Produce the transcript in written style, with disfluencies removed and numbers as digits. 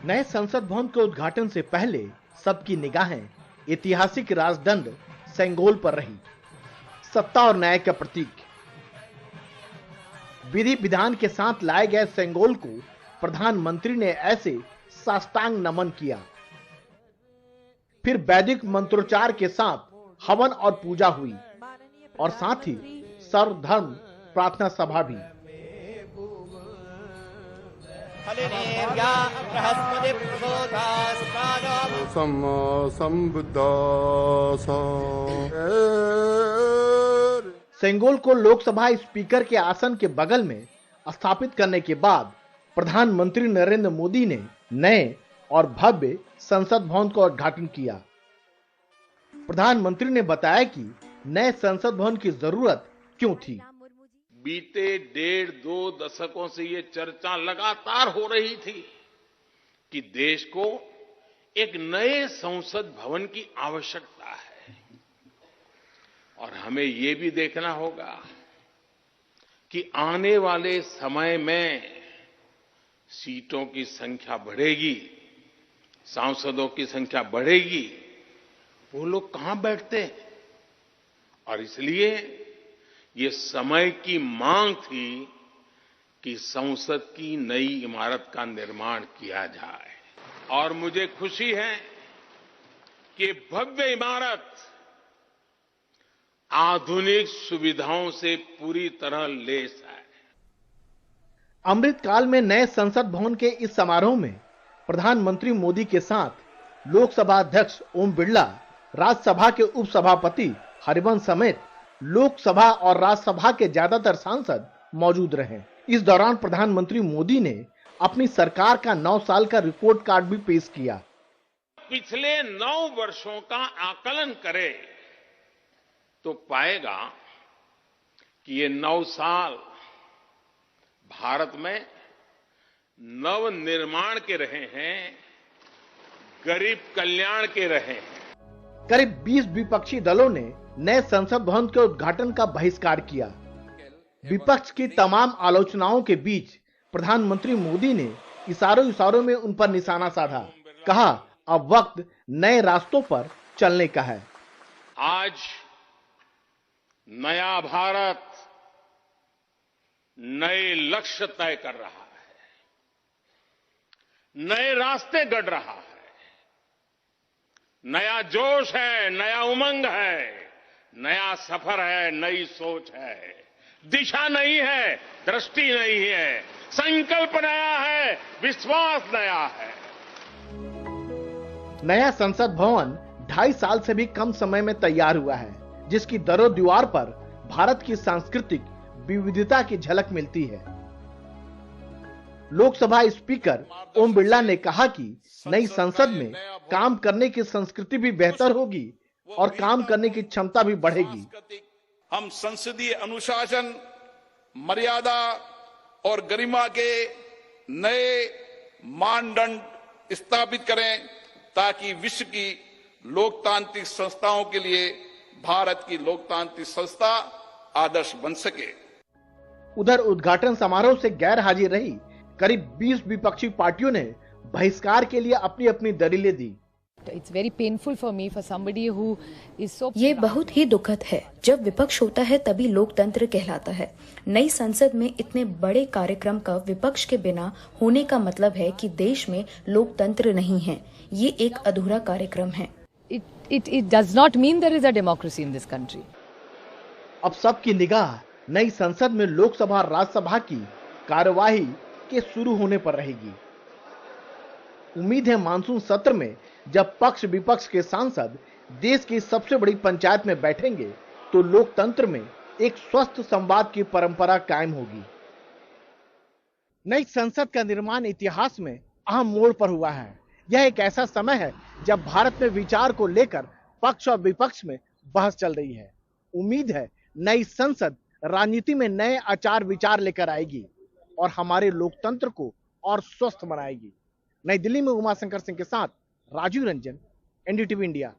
नए संसद भवन के उद्घाटन से पहले सबकी निगाहें ऐतिहासिक राजदंड सेंगोल पर रही। सत्ता और न्याय का प्रतीक। विधि विधान के साथ लाए गए सेंगोल को प्रधानमंत्री ने ऐसे साष्टांग नमन किया। फिर वैदिक मंत्रोच्चार के साथ हवन और पूजा हुई और साथ ही सर्वधर्म प्रार्थना सभा भी। सेंगोल को लोकसभा स्पीकर के आसन के बगल में स्थापित करने के बाद प्रधानमंत्री नरेंद्र मोदी ने नए और भव्य संसद भवन का उद्घाटन किया। प्रधानमंत्री ने बताया कि नए संसद भवन की जरूरत क्यों थी। बीते 1.5-2 दशकों से ये चर्चा लगातार हो रही थी कि देश को एक नए संसद भवन की आवश्यकता है और हमें ये भी देखना होगा कि आने वाले समय में सीटों की संख्या बढ़ेगी, सांसदों की संख्या बढ़ेगी, वो लोग कहां बैठते हैं और इसलिए ये समय की मांग थी कि संसद की नई इमारत का निर्माण किया जाए और मुझे खुशी है कि भव्य इमारत आधुनिक सुविधाओं से पूरी तरह लैस है। अमृत काल में नए संसद भवन के इस समारोह में प्रधानमंत्री मोदी के साथ लोकसभा अध्यक्ष ओम बिरला, राज्यसभा के उपसभापति हरिवंश समेत लोकसभा और राज्यसभा के ज्यादातर सांसद मौजूद रहे। इस दौरान प्रधानमंत्री मोदी ने अपनी सरकार का 9 साल का रिपोर्ट कार्ड भी पेश किया। पिछले 9 वर्षों का आकलन करे तो पाएगा कि ये 9 साल भारत में नव निर्माण के रहे हैं, गरीब कल्याण के रहे हैं। करीब 20 विपक्षी दलों ने नए संसद भवन के उद्घाटन का बहिष्कार किया। विपक्ष की तमाम आलोचनाओं के बीच प्रधानमंत्री मोदी ने इशारों में उन पर निशाना साधा। कहा, अब वक्त नए रास्तों पर चलने का है। आज नया भारत नए लक्ष्य तय कर रहा है, नए रास्ते गढ़ रहा है, नया जोश है, नया उमंग है, नया सफर है, नई सोच है, दिशा नई है, दृष्टि नई है, संकल्प नया है, विश्वास नया है। नया संसद भवन 2.5 साल से भी कम समय में तैयार हुआ है, जिसकी दरों दीवार पर भारत की सांस्कृतिक विविधता की झलक मिलती है। लोकसभा स्पीकर ओम बिरला ने कहा कि नई संसद में काम करने की संस्कृति भी बेहतर होगी और काम करने की क्षमता भी बढ़ेगी। हम संसदीय अनुशासन, मर्यादा और गरिमा के नए मानदंड स्थापित करें ताकि विश्व की लोकतांत्रिक संस्थाओं के लिए भारत की लोकतांत्रिक संस्था आदर्श बन सके। उधर उद्घाटन समारोह से गैर हाजिर रही करीब 20 विपक्षी पार्टियों ने बहिष्कार के लिए अपनी अपनी दलीलें दी। ये बहुत ही दुखद है। जब विपक्ष होता है तभी लोकतंत्र कहलाता है। नई संसद में इतने बड़े कार्यक्रम का विपक्ष के बिना होने का मतलब है कि देश में लोकतंत्र नहीं है। ये एक अधूरा कार्यक्रम है। It does not mean there is a democracy in this country. अब सबकी निगाह नई संसद में लोकसभा और राज्यसभा की कार्यवाही के शुरू होने पर रहेगी। उम्मीद है मानसून सत्र में जब पक्ष विपक्ष के सांसद देश की सबसे बड़ी पंचायत में बैठेंगे तो लोकतंत्र में एक स्वस्थ संवाद की परंपरा कायम होगी। नई संसद का निर्माण इतिहास में अहम मोड़ पर हुआ है। यह एक ऐसा समय है जब भारत में विचार को लेकर पक्ष और विपक्ष में बहस चल रही है। उम्मीद है नई संसद राजनीति में नए आचार विचार लेकर आएगी और हमारे लोकतंत्र को और स्वस्थ बनाएगी। नई दिल्ली में उमाशंकर सिंह के साथ राजीव रंजन, एनडीटीवी इंडिया।